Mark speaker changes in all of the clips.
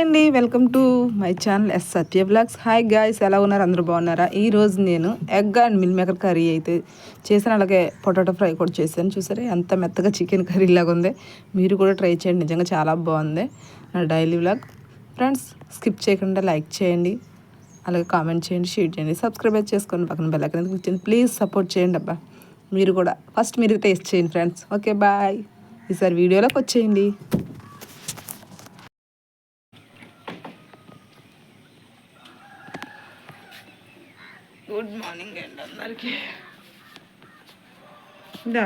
Speaker 1: అండి welcome to my channel S Satya blogs. Hi guys, ఎలా ఉన్నారు? అందరూ బాగున్నారా? ఈరోజు నేను egg and meal maker curry అయితే చేశాను, అలాగే పొటాటో ఫ్రై కూడా చేశాను. చూసారా ఎంత మెత్తగా చికెన్ కర్రీ లాగా ఉంది. మీరు కూడా ట్రై చేయండి, నిజంగా చాలా బాగుంది నా డైలీ వ్లాగ్. ఫ్రెండ్స్, స్కిప్ చేయకుండా లైక్ చేయండి, అలాగే కామెంట్ చేయండి, షేర్ చేయండి, సబ్స్క్రైబ్ చేసుకోండి, పక్కన బెల్ ఐకాన్ క్లిక్ చేయండి. ప్లీజ్ సపోర్ట్ చేయండి అబ్బా. మీరు కూడా ఫస్ట్ మీరు టేస్ట్ చేయండి ఫ్రెండ్స్. Okay bye. ఈసారి వీడియోలోకి వచ్చేయండి. గుడ్ మార్నింగ్ అండి అందరికీ. దా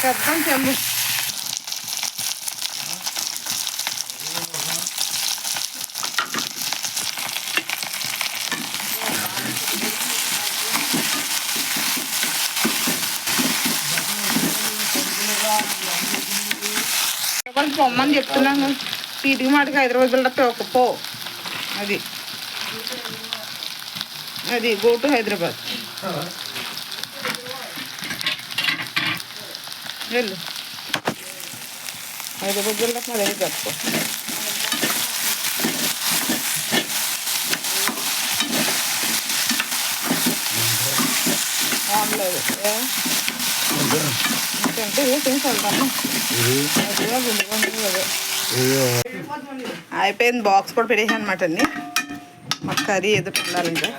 Speaker 1: చెప్తాం చెంబు. పొమ్మని చెప్తున్నాను, పీటికి మాటికి 5 రోజుల్లో తోకపో. అది అది గో టు హైదరాబాద్ వెళ్ళు. 5 రోజుల్లో మా దగ్గర తప్పుకో. లేదు అయిపోయింది. బాక్స్ కూడా పెట్టేసాను అనమాట అండి. మా కర్రీ ఏదో ఉండాలి, ఇంకా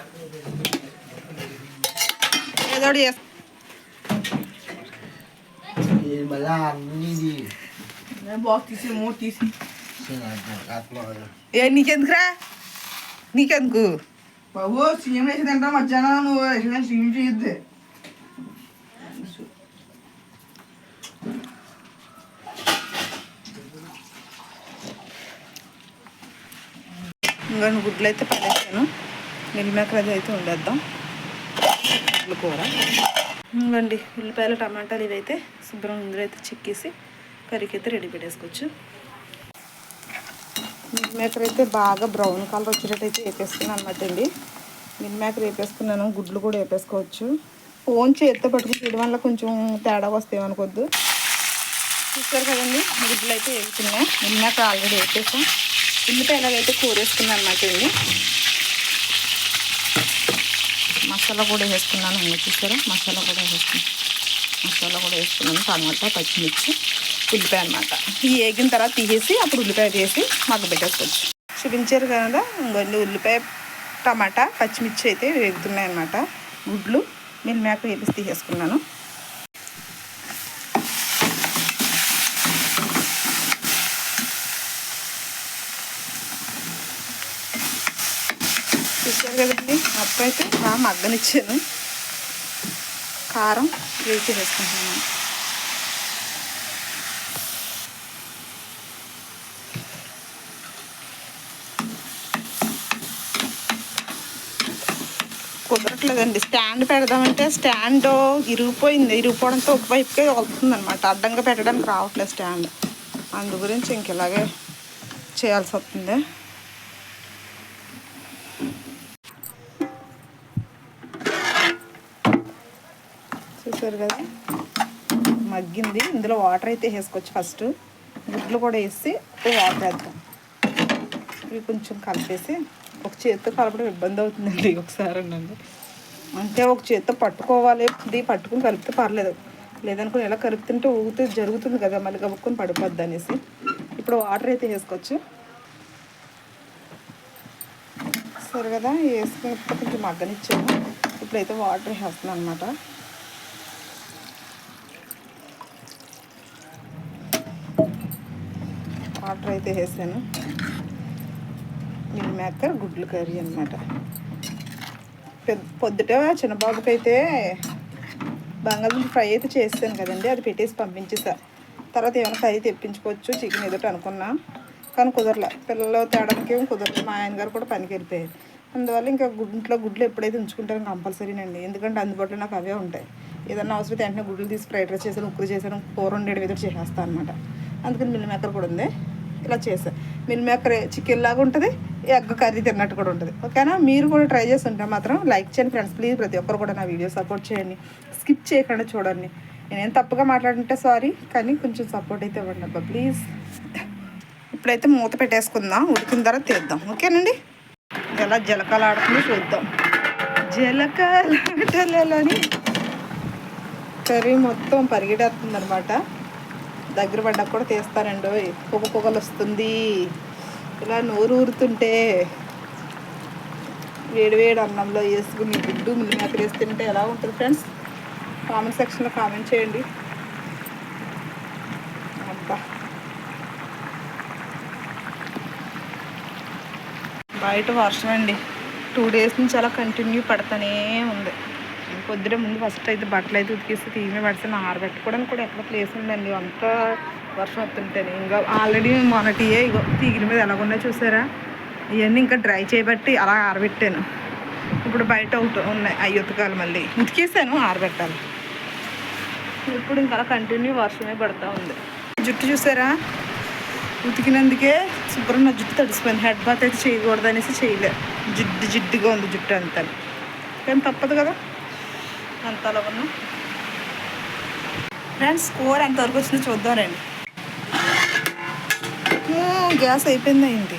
Speaker 1: ఏదో బాక్స్ తీసి మూడు తీసి నీకెందుకురా, నీకెందుకు బాబు? సీఎం వేసి తింటా మధ్యాహ్నం, నువ్వు సీఎం చేయొద్దు. ఇంకా గుడ్లు అయితే పడేసాను. మిల్ మేకర్ అది అయితే వండేద్దాం. గుడ్లు కూర ఇంకండి. ఉల్లిపాయలు టమాటాలు ఇవైతే శుభ్రం ఇందులో అయితే చిక్కేసి కర్రీకి అయితే రెడీ పెట్టేసుకోవచ్చు. మిల్ మేకర్ అయితే బాగా బ్రౌన్ కలర్ వచ్చేటట్టు అయితే వేపేసుకున్నాను అనమాట అండి. మిల్ మేకర్ వేపేసుకున్నాను, గుడ్లు కూడా వేపేసుకోవచ్చు. ఫోన్ చేత్తో పట్టుకుని తీయడం వల్ల కొంచెం తేడా వస్తాయనుకోద్దు. చూస్తారు కదండి, గుడ్లు అయితే వేసుకున్నాయి. మిల్ మేకర్ ఆల్రెడీ వేపేసాం. ఉల్లిపాయలు అయితే కూర వేసుకున్నాను అనమాట అండి. మసాలా కూడా వేసుకున్నాను అండి. చూసారా, మసాలా కూడా వేసుకున్నాను. టమాటా, పచ్చిమిర్చి, ఉల్లిపాయ అనమాట. ఈ వేగిన తర్వాత తీసేసి అప్పుడు ఉల్లిపాయ వేసి మగ్గ పెట్టేసుకోవచ్చు. చూపించారు కదా, ఇంకొన్ని ఉల్లిపాయ, టమాటా, పచ్చిమిర్చి అయితే వేగుతున్నాయి అనమాట. గుడ్లు మిల్ మేకర్ వేసి తీసేసుకున్నాను. చూసారు కదండి, మొత్తం అయితే బాగా మగ్గనిచ్చాను. కారం వేసి వేసుకుంటున్నాను. కుదరట్లేదండి, స్టాండ్ పెడదామంటే స్టాండ్ ఇరిగిపోయింది. ఇరిగిపోవడంతో ఒక వైపుకే వస్తుంది అనమాట. అడ్డంగా పెట్టడానికి రావట్లేదు స్టాండ్. అందు గురించి ఇంక ఇలాగే చేయాల్సి వస్తుంది. చూసారు కదా, మగ్గింది. ఇందులో వాటర్ అయితే వేసుకోవచ్చు. ఫస్ట్ గుడ్లు కూడా వేసి వాటర్ వేద్దాం. ఇవి కొంచెం కలిపేసి, ఒక చేత్తో కలపడం ఇబ్బంది అవుతుందండి ఒకసారి అండి. అంటే ఒక చేత్తో పట్టుకోవాలి, ఇది పట్టుకుని కలిపితే పర్లేదు. లేదనుకుని ఎలా కలుపుతుంటే ఊగితే జరుగుతుంది కదా, మళ్ళీ కలుపుకొని పడిపోద్ది అనేసి. ఇప్పుడు వాటర్ అయితే వేసుకోవచ్చు. సరే కదా, వేసుకుని కొంచెం మగ్గనిచ్చాము. ఇప్పుడైతే వాటర్ వేస్తున్నాను అనమాట. వాటర్ అయితే వేసాను. మిల్ మేకర్ గుడ్లు కర్రీ అనమాట. పొద్దుట చిన్నబాబుకి అయితే బంగాళదుంప ఫ్రై అయితే చేస్తాను కదండి, అది పెట్టేసి పంపించేసా. తర్వాత ఏమైనా కర్రీ తెప్పించుకోవచ్చు చికెన్ ఏదోటి అనుకున్నా, కానీ కుదరలే. పిల్లలు తేడానికి ఏమి కుదరలేదు. మా ఆయన గారు కూడా పనికి వెళ్ళిపోయారు. అందువల్ల ఇంకా ఇంట్లో గుడ్లు ఎప్పుడైతే ఉంచుకుంటారో కంపల్సరీనండి, ఎందుకంటే అందుబాటులో నాకు అవే ఉంటాయి. ఏదన్నా అవసరం వెంటనే గుడ్లు తీసి ఫ్రైడ్ రైస్ చేశాను, ఉక్కులు చేశాను, కూర వండేడు మీద చేసేస్తాను అనమాట. అందుకని మిల్ మేకర్ కూడా ఉంది, ఇలా చేశాను. మిల్ మేకర్ చికెన్ లాగా ఉంటుంది, ఎగ్ కర్రీ తిన్నట్టు కూడా ఉంటుంది. ఓకేనా, మీరు కూడా ట్రై చేసి ఉంటే మాత్రం లైక్ చేయండి ఫ్రెండ్స్. ప్లీజ్ ప్రతి ఒక్కరు కూడా నా వీడియో సపోర్ట్ చేయండి, స్కిప్ చేయకుండా చూడండి. నేనేం తప్పుగా మాట్లాడుంటే సారీ, కానీ కొంచెం సపోర్ట్ అయితే ఇవ్వండి అబ్బా ప్లీజ్. ఇప్పుడైతే మూత పెట్టేసుకుందాం, ఉడికిన తర్వాత తీద్దాం. ఓకేనండి, ఎలా జలకాలాడుతుందో చూద్దాం. జలకాలని కర్రీ మొత్తం పరిగెడేస్తుంది అనమాట. దగ్గర పడ్డా కూడా తీస్తానండి, పొగలు వస్తుంది. ఇలా నోరు ఊరుతుంటే వేడివేడి అన్నంలో వేసుకుని గుడ్డు మిల్ మేకర్ వేసి తింటే ఎలా ఉంటుంది ఫ్రెండ్స్? కామెంట్ సెక్షన్లో కామెంట్ చేయండి. అబ్బా, బయట వర్షం అండి, 2 days నుంచి అలా కంటిన్యూ పడుతూనే ఉంది. పొద్దున ముందు ఫస్ట్ అయితే బట్టలు అయితే ఉతికేసి తీమే పడుతుంది, ఆరబెట్టుకోవడానికి కూడా ఎక్కడ ప్లేస్ ఉందండి, అంతా వర్షం వస్తుంటేనే. ఇంకా ఆల్రెడీ మొన్నటియే ఇగో తీగిన మీద ఎలాగున్నాయో చూసారా, ఇవన్నీ ఇంకా డ్రై చేయబట్టి అలా ఆరబెట్టాను. ఇప్పుడు బయట ఒకటి ఉన్నాయి, అవి ఉతకాలి, మళ్ళీ ఉతికేసాను, ఆరబెట్టాలి. ఇప్పుడు ఇంకా అలా కంటిన్యూ వర్షమే పడుతూ ఉంది. జుట్టు చూసారా, ఉతికినందుకే శుభ్రం నా జుట్టు తడిసిపోయింది. హెడ్ బాత్ అయితే చేయకూడదు అనేసి చేయలే, జిడ్డుగా ఉంది జుట్టు అంతా. కానీ తప్పదు కదా, అంతలో ఉన్నా. ఫ్రెండ్స్, కూర ఎంతవరకు వచ్చిందో చూద్దాం రండి. గ్యాస్ అయిపోయింది ఏంటి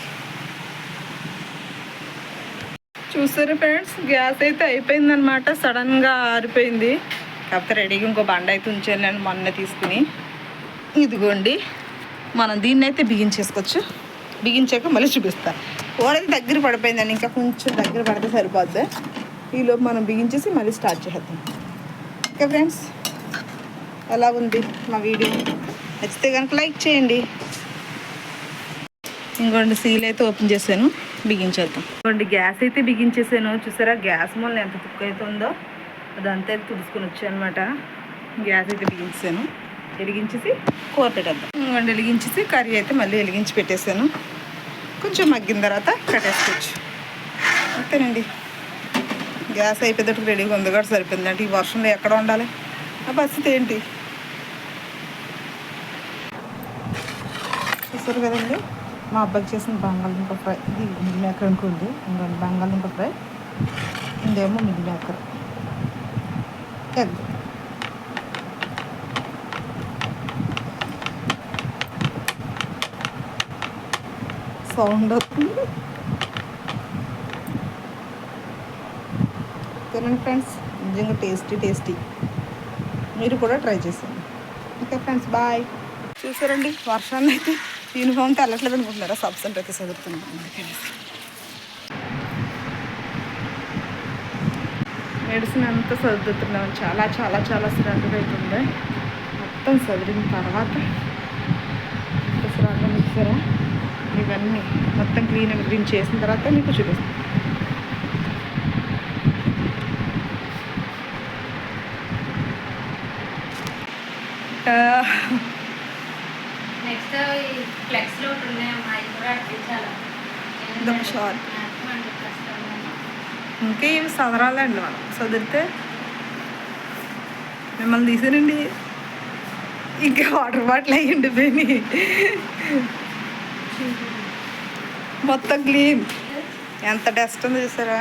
Speaker 1: చూసారా ఫ్రెండ్స్, గ్యాస్ అయితే అయిపోయిందనమాట. సడన్గా ఆరిపోయింది. కాకపోతే రెడీగా ఇంకో బండ అయితే ఉంచాను మొన్న తీసుకుని. ఇదిగోండి, మనం దీన్ని అయితే బిగించేసుకోవచ్చు. బిగించాక మళ్ళీ చూపిస్తాను. కూర అయితే దగ్గర పడిపోయిందండి, ఇంకా కొంచెం దగ్గర పడితే సరిపోద్ది. ఈలోపు మనం బిగించేసి మళ్ళీ స్టార్ట్ చేద్దాం. ఓకే ఫ్రెండ్స్, ఎలా ఉంది మా వీడియో? నచ్చితే కనుక లైక్ చేయండి. ఇంకోండి సీల్ అయితే ఓపెన్ చేశాను, బిగించేద్దాం. ఇంకోండి గ్యాస్ అయితే బిగించేసాను. చూసారా గ్యాస్ మూల ఎంత తుక్కు అయితే ఉందో, అదంతా అయితే తుడుచుకొని వచ్చానమాట. గ్యాస్ అయితే బిగించాను, వెలిగించేసి కూర పెట్టేద్దాం. ఇంకోండి వెలిగించేసి కర్రీ అయితే మళ్ళీ వెలిగించి పెట్టేశాను. కొంచెం మగ్గిన తర్వాత కట్టేసుకోవచ్చు. అంతేనండి, గ్యాస్ అయిపోయేటప్పుడు రెడీగా ఉంది కూడా సరిపోయింది. అంటే ఈ వర్షంలో ఎక్కడ ఉండాలి, ఆ పరిస్థితి ఏంటి చూసారు కదండి. మా అబ్బాయికి చేసిన బంగాళదుంప ఫ్రై, ఇది మిల్ మేకర్ అనుకోండి. ఇంకోండి బంగాళదుంప ఫ్రై, ఇందేమో మిల్ మేకర్, ఎగ్. సౌండ్ వస్తుంది. తినండి ఫ్రెండ్స్, నిజంగా టేస్టీ. మీరు కూడా ట్రై చేసేయండి. Okay friends, bye. చూసారండి, వర్షాన్ని అయితే యూనిఫామ్కి వెళ్ళట్లేదు అనుకుంటున్నారా? సబ్సెంట్ అయితే చదువుతున్నాను. మెడిసిన్ అంతా చదువుతున్నాం. చాలా శ్రద్ధగా అవుతుంది. మొత్తం చదివిన తర్వాత శ్రద్ధ ఇస్తారా, ఇవన్నీ మొత్తం క్లీన్ చేసిన తర్వాత మీకు చూపిస్తాను.
Speaker 2: నెక్స్ట్ ఫ్లెక్స్లో ఉన్నాయమ్మా, ఇది కూడా అట్టించాలి.
Speaker 1: షార్ట్ ఇంకా ఇవి చదరాలండి, మనం చదివితే మిమ్మల్ని తీసానండి. ఇంకా వాటర్ బాటిల్ అయ్యి ఉండిపోయినాయి. మొత్తం క్లీన్, ఎంత డస్ట్ ఉందో చూసారా.